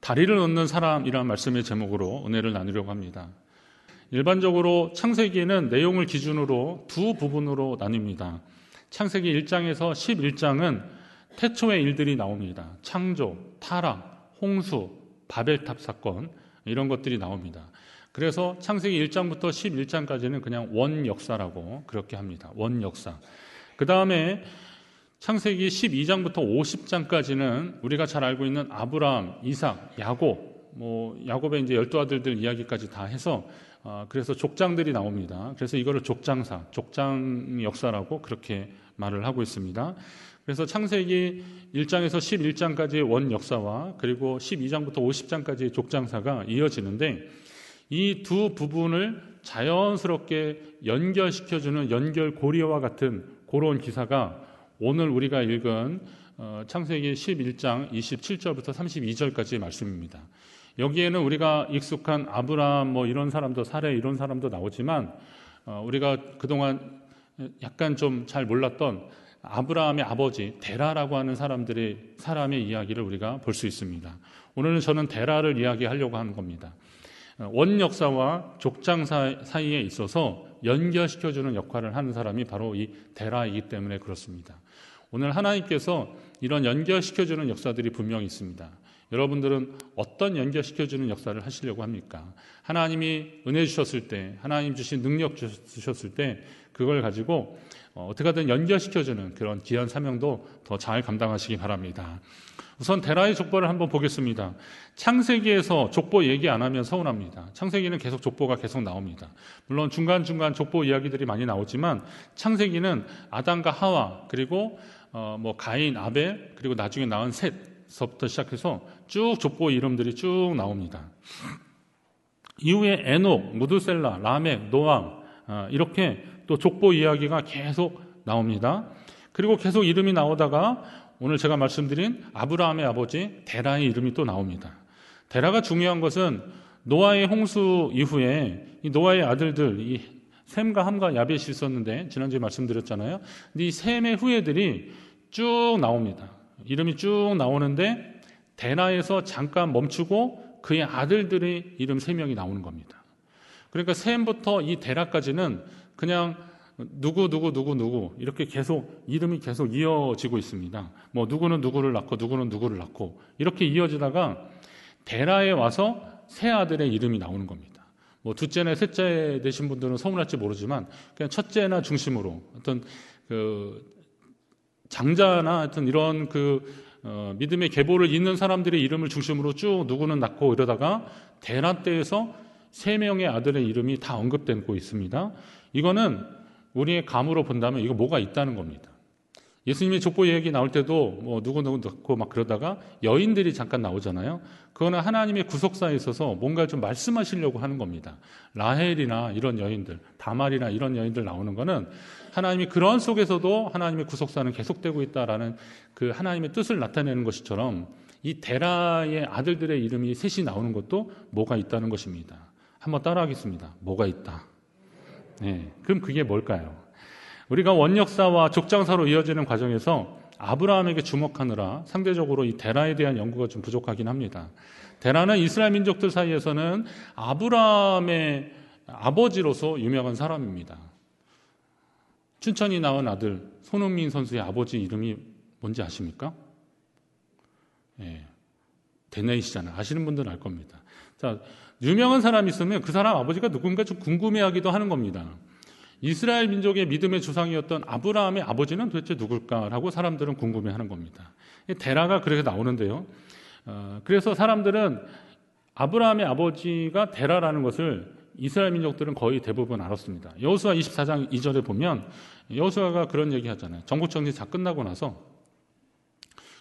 다리를 놓는 사람이라는 말씀의 제목으로 은혜를 나누려고 합니다. 일반적으로 창세기에는 내용을 기준으로 두 부분으로 나뉩니다. 창세기 1장에서 11장은 태초의 일들이 나옵니다. 창조, 타락, 홍수, 바벨탑 사건 이런 것들이 나옵니다. 그래서 창세기 1장부터 11장까지는 그냥 원역사라고 그렇게 합니다. 원역사. 그 다음에 창세기 12장부터 50장까지는 우리가 잘 알고 있는 아브라함, 이삭, 야곱, 야곱의 이제 12아들들 이야기까지 다 해서 그래서 족장들이 나옵니다. 그래서 이거를 족장사, 족장 역사라고 그렇게 말을 하고 있습니다. 그래서 창세기 1장에서 11장까지의 원 역사와 그리고 12장부터 50장까지의 족장사가 이어지는데 이 두 부분을 자연스럽게 연결시켜주는 연결고리와 같은 그런 기사가 오늘 우리가 읽은 창세기 11장 27절부터 32절까지의 말씀입니다. 여기에는 우리가 익숙한 아브라함 이런 사람도 사레 이런 사람도 나오지만 우리가 그동안 약간 좀 잘 몰랐던 아브라함의 아버지 데라라고 하는 사람의 이야기를 우리가 볼 수 있습니다. 오늘은 저는 데라를 이야기하려고 하는 겁니다. 원 역사와 족장 사이에 있어서 연결시켜주는 역할을 하는 사람이 바로 이 데라이기 때문에 그렇습니다. 오늘 하나님께서 이런 연결시켜주는 역사들이 분명히 있습니다. 여러분들은 어떤 연결시켜주는 역사를 하시려고 합니까? 하나님이 은혜 주셨을 때, 하나님 주신 능력 주셨을 때 그걸 가지고 어떻게 하든 연결시켜주는 그런 귀한 사명도 더 잘 감당하시기 바랍니다. 우선 데라의 족보를 한번 보겠습니다. 창세기에서 족보 얘기 안 하면 서운합니다. 창세기는 계속 족보가 계속 나옵니다. 물론 중간중간 족보 이야기들이 많이 나오지만 창세기는 아담과 하와 그리고 가인, 아벨 그리고 나중에 낳은 셋서부터 시작해서 쭉 족보 이름들이 쭉 나옵니다. 이후에 에녹, 무드셀라, 라멕, 노아 이렇게 또 족보 이야기가 계속 나옵니다. 그리고 계속 이름이 나오다가 오늘 제가 말씀드린 아브라함의 아버지 데라의 이름이 또 나옵니다. 데라가 중요한 것은 노아의 홍수 이후에 이 노아의 아들들 이 셈과 함과 야벳이 있었는데 지난주에 말씀드렸잖아요. 근데 이 셈의 후예들이 쭉 나옵니다. 이름이 쭉 나오는데 데라에서 잠깐 멈추고 그의 아들들의 이름 3명이 나오는 겁니다. 그러니까 셈부터 이 데라까지는 그냥 누구 이렇게 계속 이름이 계속 이어지고 있습니다. 누구는 누구를 낳고 누구는 누구를 낳고 이렇게 이어지다가 데라에 와서 세 아들의 이름이 나오는 겁니다. 둘째나 셋째 되신 분들은 서운할지 모르지만 그냥 첫째나 중심으로 어떤 장자나 하여튼 이런 믿음의 계보를 잇는 사람들의 이름을 중심으로 쭉 누구는 낳고 이러다가 데라 때에서 3명의 아들의 이름이 다 언급되고 있습니다. 이거는 우리의 감으로 본다면 이거 뭐가 있다는 겁니다. 예수님의 족보 얘기 나올 때도 누구 넣고 막 그러다가 여인들이 잠깐 나오잖아요. 그거는 하나님의 구속사에 있어서 뭔가 좀 말씀하시려고 하는 겁니다. 라헬이나 이런 여인들, 다말이나 이런 여인들 나오는 거는 하나님이 그런 속에서도 하나님의 구속사는 계속되고 있다라는 그 하나님의 뜻을 나타내는 것처럼 이 데라의 아들들의 이름이 셋이 나오는 것도 뭐가 있다는 것입니다. 한번 따라하겠습니다. 뭐가 있다. 네, 그럼 그게 뭘까요? 우리가 원역사와 족장사로 이어지는 과정에서 아브라함에게 주목하느라 상대적으로 이 데라에 대한 연구가 좀 부족하긴 합니다. 데라는 이스라엘 민족들 사이에서는 아브라함의 아버지로서 유명한 사람입니다. 춘천이 낳은 아들 손흥민 선수의 아버지 이름이 뭔지 아십니까? 네, 데네이시잖아요. 아시는 분들은 알 겁니다. 자, 유명한 사람이 있으면 그 사람 아버지가 누군가 좀 궁금해하기도 하는 겁니다. 이스라엘 민족의 믿음의 조상이었던 아브라함의 아버지는 도대체 누굴까라고 사람들은 궁금해하는 겁니다. 데라가 그렇게 나오는데요. 그래서 사람들은 아브라함의 아버지가 데라라는 것을 이스라엘 민족들은 거의 대부분 알았습니다. 여호수아 24장 2절에 보면 여호수아가 그런 얘기 하잖아요. 정복정리 다 끝나고 나서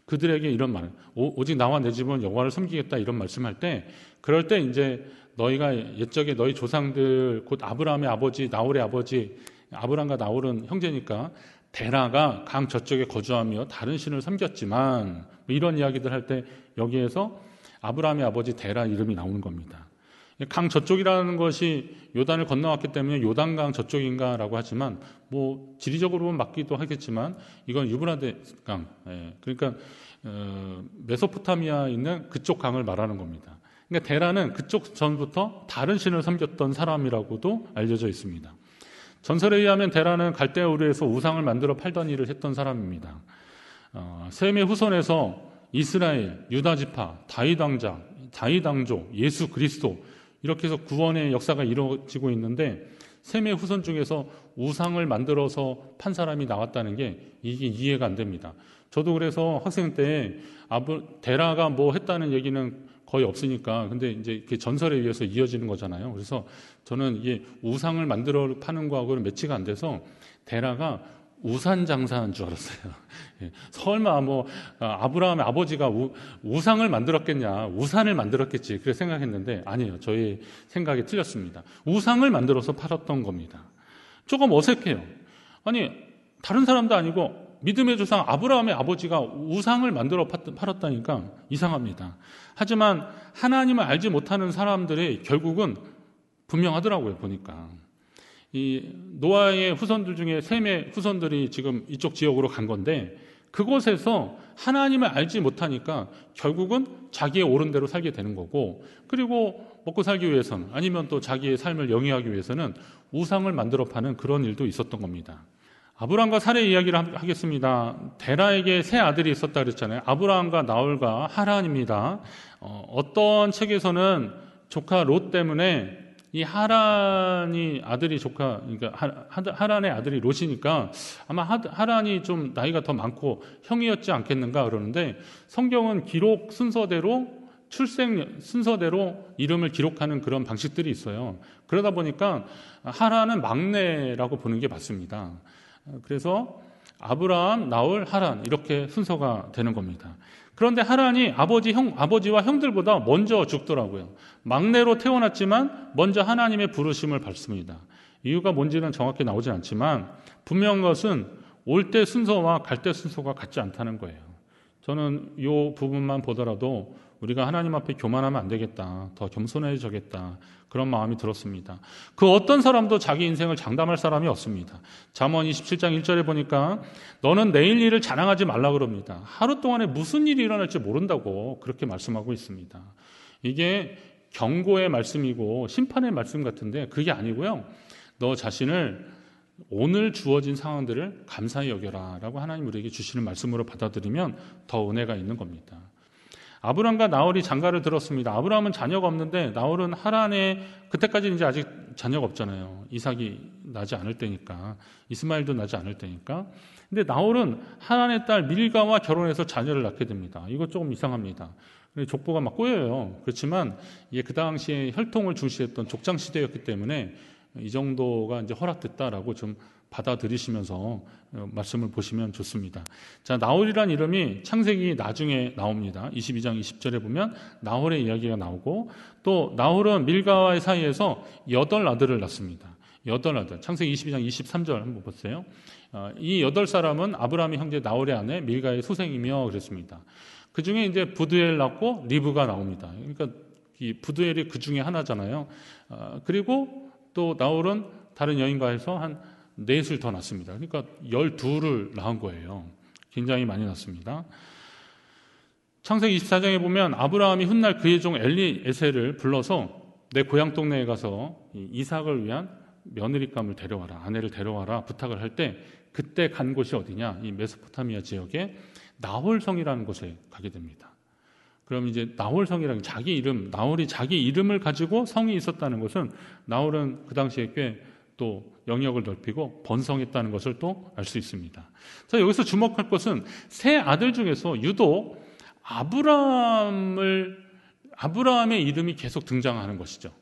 그들에게 이런 말을 오직 나와 내 집은 여호와를 섬기겠다 이런 말씀할 때 그럴 때 이제 너희가 옛적에 너희 조상들 곧 아브라함의 아버지 나홀의 아버지 아브라함과 나홀은 형제니까 데라가 강 저쪽에 거주하며 다른 신을 섬겼지만 이런 이야기들 할 때 여기에서 아브라함의 아버지 데라 이름이 나오는 겁니다. 강 저쪽이라는 것이 요단을 건너왔기 때문에 요단강 저쪽인가라고 하지만 뭐 지리적으로 보면 맞기도 하겠지만 이건 유브라데 강, 그러니까 메소포타미아에 있는 그쪽 강을 말하는 겁니다. 그러니까 데라는 그쪽 전부터 다른 신을 섬겼던 사람이라고도 알려져 있습니다. 전설에 의하면 데라는 갈대아 우르에서 우상을 만들어 팔던 일을 했던 사람입니다. 셈의 후손에서 이스라엘, 유다지파, 다윗 왕자, 다윗 왕조, 예수 그리스도 이렇게 해서 구원의 역사가 이루어지고 있는데 셈의 후손 중에서 우상을 만들어서 판 사람이 나왔다는 게 이게 이해가 안 됩니다. 저도 그래서 학생 때 데라가 뭐 했다는 얘기는 거의 없으니까 근데 이제 이렇게 전설에 의해서 이어지는 거잖아요. 그래서 저는 이게 우상을 만들어 파는 거하고는 매치가 안 돼서 데라가 우산 장사한 줄 알았어요. 설마 뭐 아브라함의 아버지가 우상을 만들었겠냐, 우산을 만들었겠지 그렇게 생각했는데 아니에요. 저의 생각이 틀렸습니다. 우상을 만들어서 팔았던 겁니다. 조금 어색해요. 아니 다른 사람도 아니고 믿음의 조상 아브라함의 아버지가 우상을 만들어 팔았다니까 이상합니다. 하지만 하나님을 알지 못하는 사람들의 결국은 분명하더라고요. 보니까 이 노아의 후손들 중에 셈의 후손들이 지금 이쪽 지역으로 간 건데 그곳에서 하나님을 알지 못하니까 결국은 자기의 옳은 대로 살게 되는 거고 그리고 먹고 살기 위해서는 아니면 또 자기의 삶을 영위하기 위해서는 우상을 만들어 파는 그런 일도 있었던 겁니다. 아브라함과 사례 이야기를 하겠습니다. 데라에게 세 아들이 있었다 그랬잖아요. 아브라함과 나홀과 하란입니다. 어떤 책에서는 조카 롯 때문에 이 하란이 아들이 그러니까 하란의 아들이 롯이니까 아마 하란이 좀 나이가 더 많고 형이었지 않겠는가 그러는데 성경은 기록 순서대로 출생 순서대로 이름을 기록하는 그런 방식들이 있어요. 그러다 보니까 하란은 막내라고 보는 게 맞습니다. 그래서 아브라함, 나홀, 하란 이렇게 순서가 되는 겁니다. 그런데 하란이 아버지와 형들보다 먼저 죽더라고요. 막내로 태어났지만 먼저 하나님의 부르심을 받습니다. 이유가 뭔지는 정확히 나오지 않지만 분명한 것은 올 때 순서와 갈 때 순서가 같지 않다는 거예요. 저는 이 부분만 보더라도 우리가 하나님 앞에 교만하면 안 되겠다. 더 겸손해져야겠다. 그런 마음이 들었습니다. 그 어떤 사람도 자기 인생을 장담할 사람이 없습니다. 잠언 27장 1절에 보니까 너는 내일 일을 자랑하지 말라 그럽니다. 하루 동안에 무슨 일이 일어날지 모른다고 그렇게 말씀하고 있습니다. 이게 경고의 말씀이고 심판의 말씀 같은데 그게 아니고요. 너 자신을 오늘 주어진 상황들을 감사히 여겨라 라고 하나님 우리에게 주시는 말씀으로 받아들이면 더 은혜가 있는 겁니다. 아브람과 나홀이 장가를 들었습니다. 아브람은 자녀가 없는데 나홀은 하란에 그때까지는 이제 아직 자녀가 없잖아요. 이삭이 나지 않을 때니까 이스마엘도 나지 않을 때니까. 근데 나홀은 하란의 딸 밀가와 결혼해서 자녀를 낳게 됩니다. 이거 조금 이상합니다. 족보가 막 꼬여요. 그렇지만 이게 그 당시에 혈통을 중시했던 족장 시대였기 때문에 이 정도가 이제 허락됐다라고 좀 받아들이시면서 말씀을 보시면 좋습니다. 자, 나홀이란 이름이 창세기 나중에 나옵니다. 22장 20절에 보면 나홀의 이야기가 나오고 또 나홀은 밀가와의 사이에서 8아들을 낳습니다. 8아들. 창세기 22장 23절 한번 보세요. 이 8사람은 아브라함의 형제 나홀의 아내 밀가의 소생이며 그랬습니다. 그 중에 이제 부두엘 낳고 리브가 나옵니다. 그러니까 이 부두엘이 그 중에 하나잖아요. 그리고 또 나홀은 다른 여인과 해서 한 4을 더 낳습니다. 그러니까 12를 낳은 거예요. 굉장히 많이 낳습니다. 창세기 24장에 보면 아브라함이 훗날 그의 종 엘리에셀을 불러서 내 고향 동네에 가서 이삭을 위한 며느리감을 데려와라, 아내를 데려와라 부탁을 할 때 그때 간 곳이 어디냐? 이 메소포타미아 지역에 나홀성이라는 곳에 가게 됩니다. 그럼 이제 나홀성이라는 자기 이름, 나홀이 자기 이름을 가지고 성이 있었다는 것은 나홀은 그 당시에 꽤 또 영역을 넓히고 번성했다는 것을 또 알 수 있습니다. 자, 여기서 주목할 것은 세 아들 중에서 유독 아브라함의 이름이 계속 등장하는 것이죠.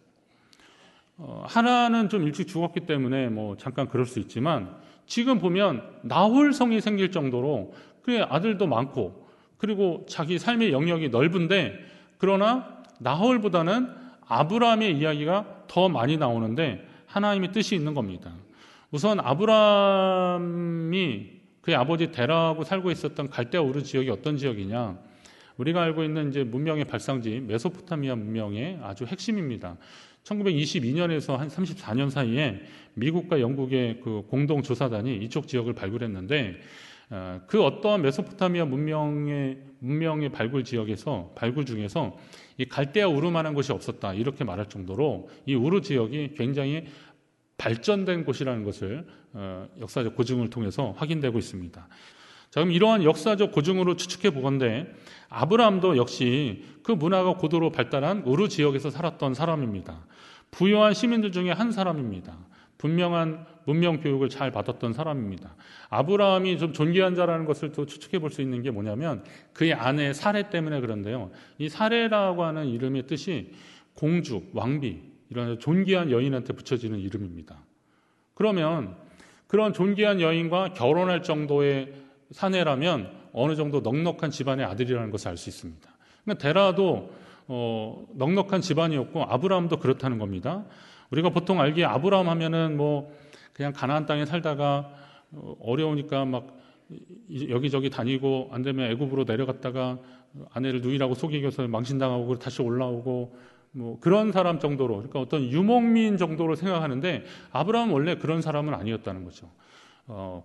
하나는 좀 일찍 죽었기 때문에 뭐 잠깐 그럴 수 있지만 지금 보면 나홀성이 생길 정도로 그의 아들도 많고 그리고 자기 삶의 영역이 넓은데 그러나 나홀보다는 아브라함의 이야기가 더 많이 나오는데 하나님의 뜻이 있는 겁니다. 우선 아브라함이 그의 아버지 데라하고 살고 있었던 갈대아 우르 지역이 어떤 지역이냐? 우리가 알고 있는 이제 문명의 발상지 메소포타미아 문명의 아주 핵심입니다. 1922년에서 한 34년 사이에 미국과 영국의 그 공동 조사단이 이쪽 지역을 발굴했는데 그 어떠한 메소포타미아 문명의 발굴 중에서 이 갈대아 우르만한 곳이 없었다 이렇게 말할 정도로 이 우르 지역이 굉장히 발전된 곳이라는 것을 역사적 고증을 통해서 확인되고 있습니다. 자, 그럼 이러한 역사적 고증으로 추측해 보건대 아브라함도 역시 그 문화가 고도로 발달한 우르 지역에서 살았던 사람입니다. 부유한 시민들 중에 한 사람입니다. 분명한 문명 교육을 잘 받았던 사람입니다. 아브라함이 좀 존귀한 자라는 것을 또 추측해 볼 수 있는 게 뭐냐면 그의 아내 사레 때문에 그런데요. 이 사레라고 하는 이름의 뜻이 공주, 왕비, 이런 존귀한 여인한테 붙여지는 이름입니다. 그러면 그런 존귀한 여인과 결혼할 정도의 사내라면 어느 정도 넉넉한 집안의 아들이라는 것을 알 수 있습니다. 그러니까 데라도 넉넉한 집안이었고 아브라함도 그렇다는 겁니다. 우리가 보통 알기에 아브라함 하면은 뭐 그냥 가나안 땅에 살다가 어려우니까 막 여기저기 다니고 안 되면 애굽으로 내려갔다가 아내를 누이라고 속이겨서 망신당하고 다시 올라오고 뭐 그런 사람 정도로, 그러니까 어떤 유목민 정도로 생각하는데 아브라함은 원래 그런 사람은 아니었다는 거죠.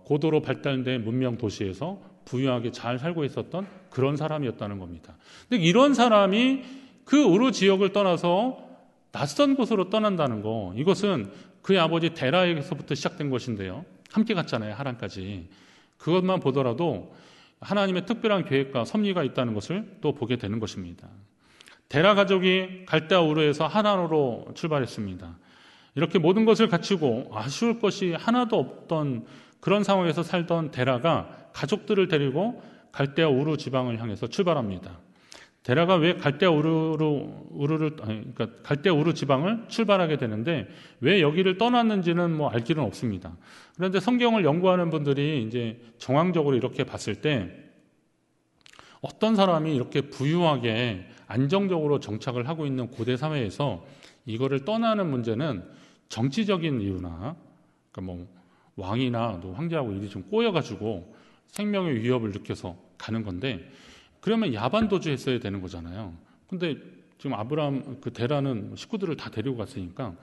고도로 발달된 문명 도시에서 부유하게 잘 살고 있었던 그런 사람이었다는 겁니다. 근데 이런 사람이 그 우르 지역을 떠나서 낯선 곳으로 떠난다는 거, 이것은 그의 아버지 데라에게서부터 시작된 것인데요. 함께 갔잖아요, 하란까지. 그것만 보더라도 하나님의 특별한 계획과 섭리가 있다는 것을 또 보게 되는 것입니다. 데라 가족이 갈대아 우르에서 하란으로 출발했습니다. 이렇게 모든 것을 갖추고 아쉬울 것이 하나도 없던 그런 상황에서 살던 데라가 가족들을 데리고 갈대아 우르 지방을 향해서 출발합니다. 데라가 왜 갈대아 우르 지방을 출발하게 되는데 왜 여기를 떠났는지는 뭐 알 길은 없습니다. 그런데 성경을 연구하는 분들이 이제 정황적으로 이렇게 봤을 때 어떤 사람이 이렇게 부유하게 안정적으로 정착을 하고 있는 고대 사회에서 이거를 떠나는 문제는 정치적인 이유나 그러니까 뭐 왕이나 또 황제하고 일이 좀 꼬여가지고 생명의 위협을 느껴서 가는 건데 그러면 야반도주 했어야 되는 거잖아요. 근데 지금 아브라함 그 데라는 식구들을 다 데리고 갔으니까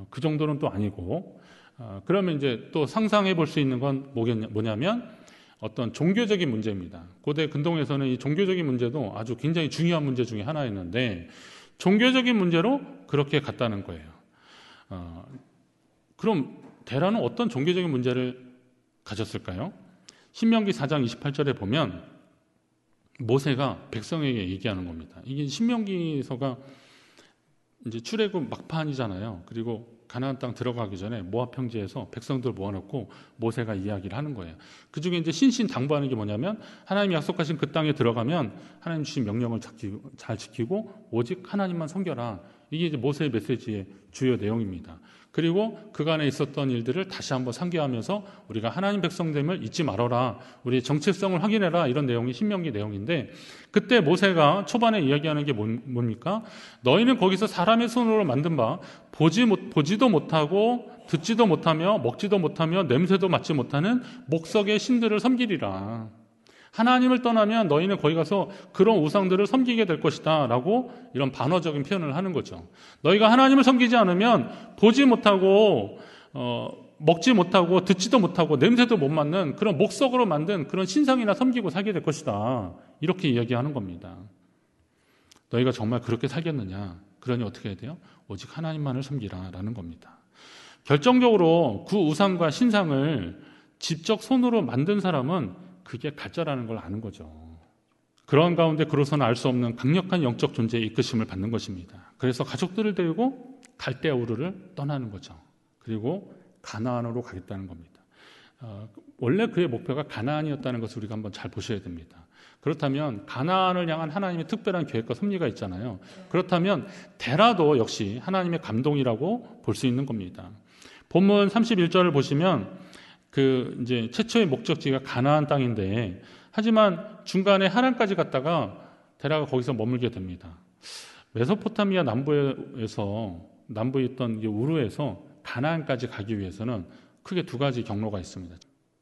그 정도는 또 아니고 그러면 이제 또 상상해 볼 수 있는 건 뭐냐면 어떤 종교적인 문제입니다. 고대 근동에서는 이 종교적인 문제도 아주 굉장히 중요한 문제 중에 하나였는데 종교적인 문제로 그렇게 갔다는 거예요. 그럼 데라는 어떤 종교적인 문제를 가졌을까요? 신명기 4장 28절에 보면 모세가 백성에게 얘기하는 겁니다. 이게 신명기서가 이제 출애굽 막판이잖아요. 그리고 가나안 땅 들어가기 전에 모압 평지에서 백성들 모아놓고 모세가 이야기를 하는 거예요. 그 중에 이제 신신당부하는 게 뭐냐면 하나님이 약속하신 그 땅에 들어가면 하나님 주신 명령을 잘 지키고 오직 하나님만 섬겨라. 이게 이제 모세의 메시지의 주요 내용입니다. 그리고 그간에 있었던 일들을 다시 한번 상기하면서 우리가 하나님 백성됨을 잊지 말아라. 우리의 정체성을 확인해라. 이런 내용이 신명기 내용인데 그때 모세가 초반에 이야기하는 게 뭡니까? 너희는 거기서 사람의 손으로 만든 바 보지도 못하고 듣지도 못하며 먹지도 못하며 냄새도 맡지 못하는 목석의 신들을 섬기리라. 하나님을 떠나면 너희는 거기 가서 그런 우상들을 섬기게 될 것이다 라고 이런 반어적인 표현을 하는 거죠. 너희가 하나님을 섬기지 않으면 보지 못하고 먹지 못하고 듣지도 못하고 냄새도 못 맡는 그런 목석으로 만든 그런 신상이나 섬기고 살게 될 것이다. 이렇게 이야기하는 겁니다. 너희가 정말 그렇게 살겠느냐? 그러니 어떻게 해야 돼요? 오직 하나님만을 섬기라 라는 겁니다. 결정적으로 그 우상과 신상을 직접 손으로 만든 사람은 그게 가짜라는 걸 아는 거죠. 그런 가운데 그로서는 알 수 없는 강력한 영적 존재의 이끄심을 받는 것입니다. 그래서 가족들을 데리고 갈대아 우르를 떠나는 거죠. 그리고 가나안으로 가겠다는 겁니다. 원래 그의 목표가 가나안이었다는 것을 우리가 한번 잘 보셔야 됩니다. 그렇다면 가나안을 향한 하나님의 특별한 계획과 섭리가 있잖아요. 그렇다면 데라도 역시 하나님의 감동이라고 볼 수 있는 겁니다. 본문 31절을 보시면 그 이제 최초의 목적지가 가나안 땅인데 하지만 중간에 하란까지 갔다가 데라가 거기서 머물게 됩니다. 메소포타미아 남부에 있던 우르에서 가나안까지 가기 위해서는 크게 두 가지 경로가 있습니다.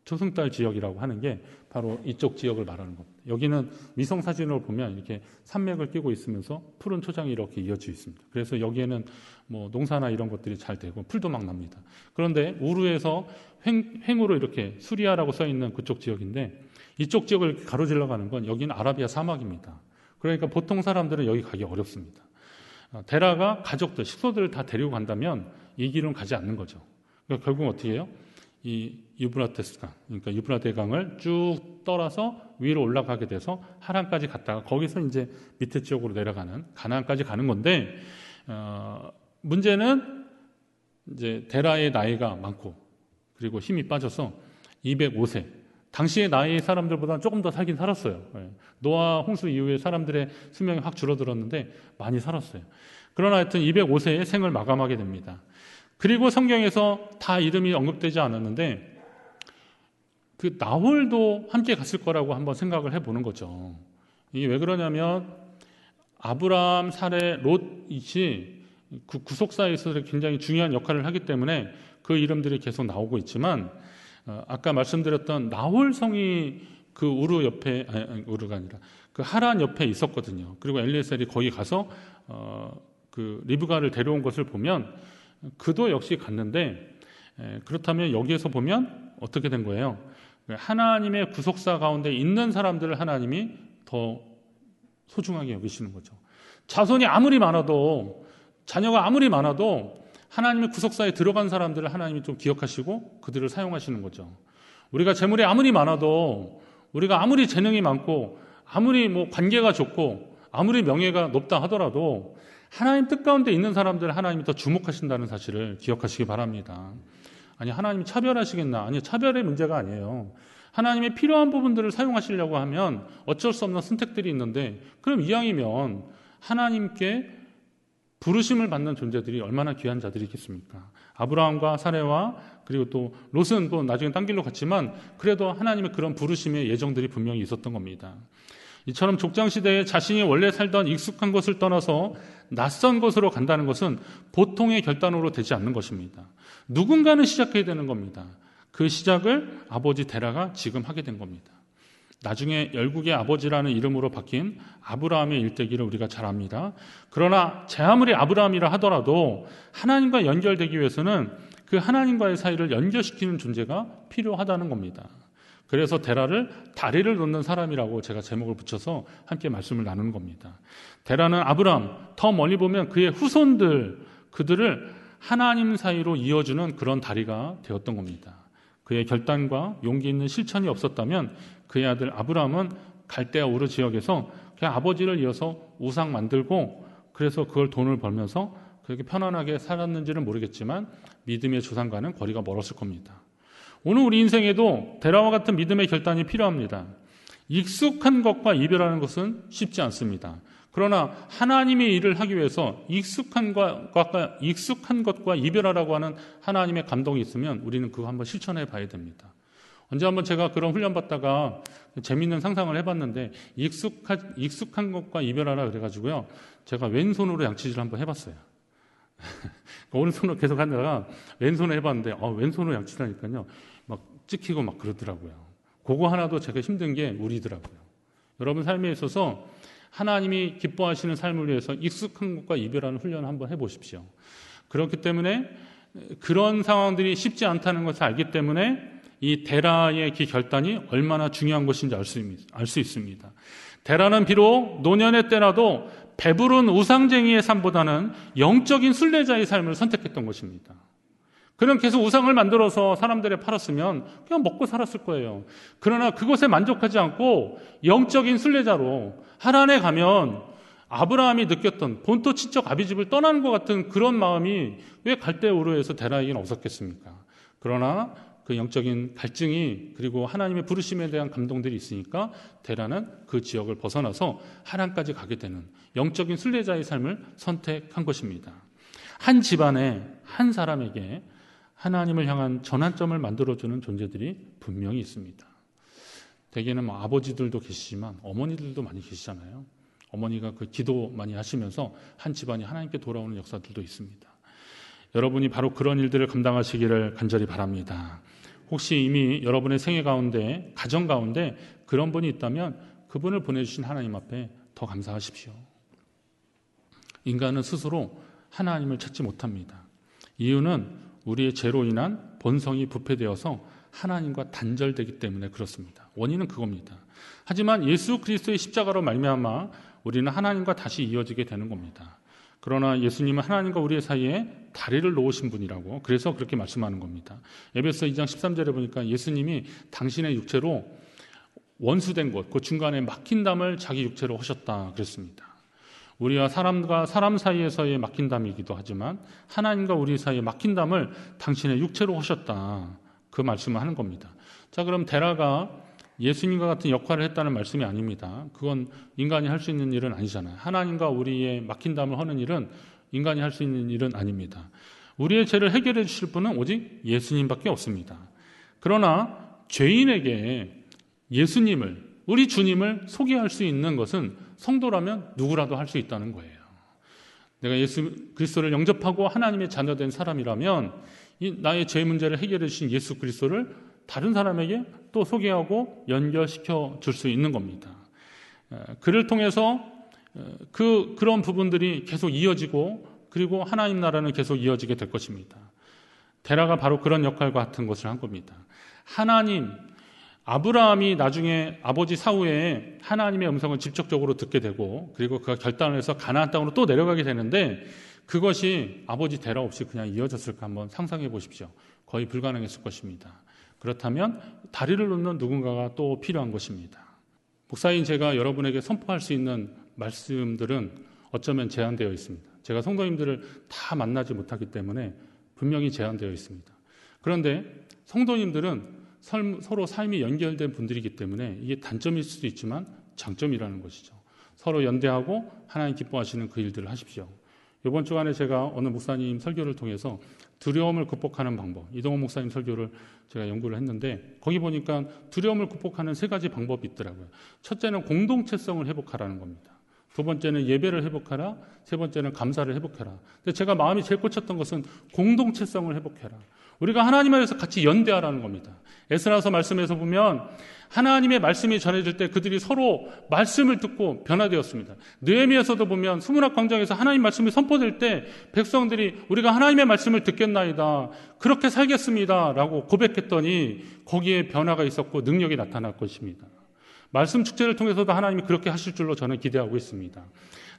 초승달 지역이라고 하는 게 바로 이쪽 지역을 말하는 겁니다. 여기는 위성 사진으로 보면 이렇게 산맥을 끼고 있으면서 푸른 초장이 이렇게 이어져 있습니다. 그래서 여기에는 뭐 농사나 이런 것들이 잘 되고 풀도 막 납니다. 그런데 우루에서 횡으로 이렇게 수리아라고 써 있는 그쪽 지역인데, 이쪽 지역을 이렇게 가로질러 가는 건 여기는 아라비아 사막입니다. 그러니까 보통 사람들은 여기 가기 어렵습니다. 데라가 가족들, 식소들을 다 데리고 간다면 이 길은 가지 않는 거죠. 그러니까 결국 어떻게 해요? 이 유브라테스강, 그러니까 유브라데 강을 쭉 떠나서 위로 올라가게 돼서 하란까지 갔다가 거기서 이제 밑에 지역으로 내려가는 가나안까지 가는 건데, 문제는 이제 데라의 나이가 많고 그리고 힘이 빠져서 205세. 당시의 나이 사람들보다 조금 더 살긴 살았어요. 노아 홍수 이후에 사람들의 수명이 확 줄어들었는데 많이 살았어요. 그러나 하여튼 205세에 생을 마감하게 됩니다. 그리고 성경에서 다 이름이 언급되지 않았는데 그 나홀도 함께 갔을 거라고 한번 생각을 해보는 거죠. 이게 왜 그러냐면 아브라함, 사레, 롯이 그 구속사에 있어서 굉장히 중요한 역할을 하기 때문에 그 이름들이 계속 나오고 있지만, 아까 말씀드렸던 나홀 성이 그 우르 옆에, 우르가 아니라 그 하란 옆에 있었거든요. 그리고 엘리에셀이 거기 가서 그 리브가를 데려온 것을 보면 그도 역시 갔는데, 그렇다면 여기에서 보면 어떻게 된 거예요? 하나님의 구속사 가운데 있는 사람들을 하나님이 더 소중하게 여기시는 거죠. 자손이 아무리 많아도, 자녀가 아무리 많아도 하나님의 구속사에 들어간 사람들을 하나님이 좀 기억하시고 그들을 사용하시는 거죠. 우리가 재물이 아무리 많아도, 우리가 아무리 재능이 많고 아무리 뭐 관계가 좋고 아무리 명예가 높다 하더라도 하나님 뜻 가운데 있는 사람들을 하나님이 더 주목하신다는 사실을 기억하시기 바랍니다. 아니, 하나님이 차별하시겠나? 아니, 차별의 문제가 아니에요. 하나님의 필요한 부분들을 사용하시려고 하면 어쩔 수 없는 선택들이 있는데, 그럼 이왕이면 하나님께 부르심을 받는 존재들이 얼마나 귀한 자들이겠습니까? 아브라함과 사레와 그리고 또 롯은 또 나중에 딴 길로 갔지만 그래도 하나님의 그런 부르심의 예정들이 분명히 있었던 겁니다. 이처럼 족장시대에 자신이 원래 살던 익숙한 곳을 떠나서 낯선 곳으로 간다는 것은 보통의 결단으로 되지 않는 것입니다. 누군가는 시작해야 되는 겁니다. 그 시작을 아버지 데라가 지금 하게 된 겁니다. 나중에 열국의 아버지라는 이름으로 바뀐 아브라함의 일대기를 우리가 잘 압니다. 그러나 제 아무리 아브라함이라 하더라도 하나님과 연결되기 위해서는 그 하나님과의 사이를 연결시키는 존재가 필요하다는 겁니다. 그래서 데라를 다리를 놓는 사람이라고 제가 제목을 붙여서 함께 말씀을 나누는 겁니다. 데라는 아브라함, 더 멀리 보면 그의 후손들, 그들을 하나님 사이로 이어주는 그런 다리가 되었던 겁니다. 그의 결단과 용기 있는 실천이 없었다면 그의 아들 아브라함은 갈대아 우르 지역에서 그냥 아버지를 이어서 우상 만들고, 그래서 그걸 돈을 벌면서 그렇게 편안하게 살았는지는 모르겠지만 믿음의 조상과는 거리가 멀었을 겁니다. 오늘 우리 인생에도 데라와 같은 믿음의 결단이 필요합니다. 익숙한 것과 이별하는 것은 쉽지 않습니다. 그러나 하나님의 일을 하기 위해서 익숙한 것과 이별하라고 하는 하나님의 감동이 있으면 우리는 그거 한번 실천해 봐야 됩니다. 언제 한번 제가 그런 훈련 받다가 재미있는 상상을 해봤는데, 익숙한 것과 이별하라 그래가지고요, 제가 왼손으로 양치질을 한번 해봤어요. 오른손으로 계속 하다가 왼손으로 해봤는데 왼손으로 양치하니까요 막 찍히고 막 그러더라고요. 그거 하나도 제가 힘든 게 우리더라고요. 여러분 삶에 있어서 하나님이 기뻐하시는 삶을 위해서 익숙한 것과 이별하는 훈련을 한번 해보십시오. 그렇기 때문에 그런 상황들이 쉽지 않다는 것을 알기 때문에 이 데라의 그 결단이 얼마나 중요한 것인지 알 수 있습니다. 데라는 비록 노년의 때라도 배부른 우상쟁이의 삶보다는 영적인 순례자의 삶을 선택했던 것입니다. 그는 계속 우상을 만들어서 사람들에 팔았으면 그냥 먹고 살았을 거예요. 그러나 그것에 만족하지 않고 영적인 순례자로 하란에 가면 아브라함이 느꼈던 본토 친척 아비집을 떠나는 것 같은 그런 마음이 왜 갈대아 우르에서 데라에게는 없었겠습니까? 그러나 그 영적인 갈증이, 그리고 하나님의 부르심에 대한 감동들이 있으니까 데라는 그 지역을 벗어나서 하란까지 가게 되는 영적인 순례자의 삶을 선택한 것입니다. 한 집안에 한 사람에게 하나님을 향한 전환점을 만들어주는 존재들이 분명히 있습니다. 대개는 아버지들도 계시지만 어머니들도 많이 계시잖아요. 어머니가 그 기도 많이 하시면서 한 집안이 하나님께 돌아오는 역사들도 있습니다. 여러분이 바로 그런 일들을 감당하시기를 간절히 바랍니다. 혹시 이미 여러분의 생애 가운데, 가정 가운데 그런 분이 있다면 그분을 보내주신 하나님 앞에 더 감사하십시오. 인간은 스스로 하나님을 찾지 못합니다. 이유는 우리의 죄로 인한 본성이 부패되어서 하나님과 단절되기 때문에 그렇습니다. 원인은 그겁니다. 하지만 예수 그리스도의 십자가로 말미암아 우리는 하나님과 다시 이어지게 되는 겁니다. 그러나 예수님은 하나님과 우리의 사이에 다리를 놓으신 분이라고, 그래서 그렇게 말씀하는 겁니다. 에베소 2장 13절에 보니까 예수님이 당신의 육체로 원수된 곳, 그 중간에 막힌 담을 자기 육체로 하셨다 그랬습니다. 우리와 사람 사이에서의 막힌 담이기도 하지만 하나님과 우리 사이에 막힌 담을 당신의 육체로 하셨다, 그 말씀을 하는 겁니다. 자, 그럼 데라가 예수님과 같은 역할을 했다는 말씀이 아닙니다. 그건 인간이 할 수 있는 일은 아니잖아요. 하나님과 우리의 막힌 담을 하는 일은 인간이 할 수 있는 일은 아닙니다. 우리의 죄를 해결해 주실 분은 오직 예수님밖에 없습니다. 그러나 죄인에게 예수님을, 우리 주님을 소개할 수 있는 것은 성도라면 누구라도 할 수 있다는 거예요. 내가 예수 그리스도를 영접하고 하나님의 자녀된 사람이라면 이 나의 죄 문제를 해결해 주신 예수 그리스도를 다른 사람에게 또 소개하고 연결시켜 줄 수 있는 겁니다. 그를 통해서 그런 부분들이 계속 이어지고, 그리고 하나님 나라는 계속 이어지게 될 것입니다. 데라가 바로 그런 역할과 같은 것을 한 겁니다. 하나님, 아브라함이 나중에 아버지 사후에 하나님의 음성을 직접적으로 듣게 되고, 그리고 그가 결단을 해서 가나안 땅으로 또 내려가게 되는데, 그것이 아버지 데라 없이 그냥 이어졌을까 한번 상상해 보십시오. 거의 불가능했을 것입니다. 그렇다면 다리를 놓는 누군가가 또 필요한 것입니다. 목사인 제가 여러분에게 선포할 수 있는 말씀들은 어쩌면 제한되어 있습니다. 제가 성도님들을 다 만나지 못하기 때문에 분명히 제한되어 있습니다. 그런데 성도님들은 서로 삶이 연결된 분들이기 때문에 이게 단점일 수도 있지만 장점이라는 것이죠. 서로 연대하고 하나님 기뻐하시는 그 일들을 하십시오. 이번 주간에 제가 어느 목사님 설교를 통해서 두려움을 극복하는 방법, 이동호 목사님 설교를 제가 연구를 했는데, 거기 보니까 두려움을 극복하는 3가지 방법이 있더라고요. 첫째는 공동체성을 회복하라는 겁니다. 두 번째는 예배를 회복하라, 세 번째는 감사를 회복해라. 근데 제가 마음이 제일 꽂혔던 것은 공동체성을 회복해라. 우리가 하나님 안에서 같이 연대하라는 겁니다. 에스라서 말씀에서 보면 하나님의 말씀이 전해질 때 그들이 서로 말씀을 듣고 변화되었습니다. 느헤미야서도 보면 수문학 광장에서 하나님 말씀이 선포될 때 백성들이 우리가 하나님의 말씀을 듣겠나이다, 그렇게 살겠습니다 라고 고백했더니 거기에 변화가 있었고 능력이 나타날 것입니다. 말씀 축제를 통해서도 하나님이 그렇게 하실 줄로 저는 기대하고 있습니다.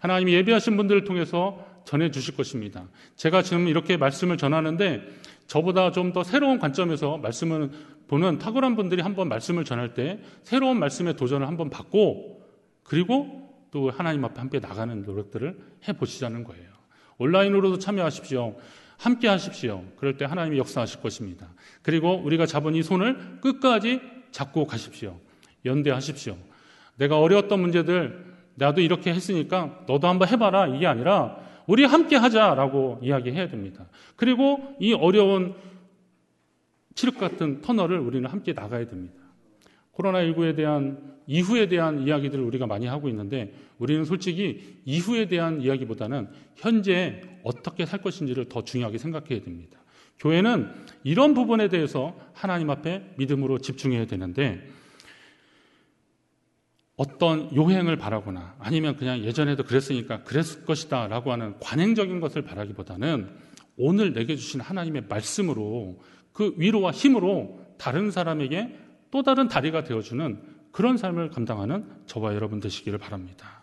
하나님이 예배하신 분들을 통해서 전해주실 것입니다. 제가 지금 이렇게 말씀을 전하는데 저보다 좀 더 새로운 관점에서 말씀을 보는 탁월한 분들이 한번 말씀을 전할 때 새로운 말씀에 도전을 한번 받고, 그리고 또 하나님 앞에 함께 나가는 노력들을 해보시자는 거예요. 온라인으로도 참여하십시오. 함께 하십시오. 그럴 때 하나님이 역사하실 것입니다. 그리고 우리가 잡은 이 손을 끝까지 잡고 가십시오. 연대하십시오. 내가 어려웠던 문제들 나도 이렇게 했으니까 너도 한번 해봐라, 이게 아니라 우리 함께 하자라고 이야기해야 됩니다. 그리고 이 어려운 칠흑 같은 터널을 우리는 함께 나가야 됩니다. 코로나19에 대한 이후에 대한 이야기들을 우리가 많이 하고 있는데, 우리는 솔직히 이후에 대한 이야기보다는 현재 어떻게 살 것인지를 더 중요하게 생각해야 됩니다. 교회는 이런 부분에 대해서 하나님 앞에 믿음으로 집중해야 되는데, 어떤 요행을 바라거나 아니면 그냥 예전에도 그랬으니까 그랬을 것이다 라고 하는 관행적인 것을 바라기보다는 오늘 내게 주신 하나님의 말씀으로, 그 위로와 힘으로 다른 사람에게 또 다른 다리가 되어주는 그런 삶을 감당하는 저와 여러분 되시기를 바랍니다.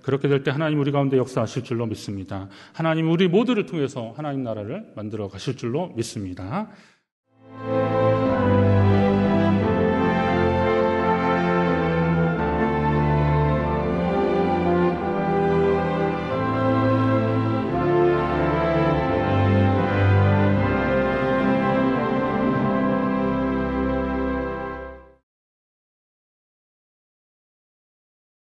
그렇게 될 때 하나님 우리 가운데 역사하실 줄로 믿습니다. 하나님 우리 모두를 통해서 하나님 나라를 만들어 가실 줄로 믿습니다.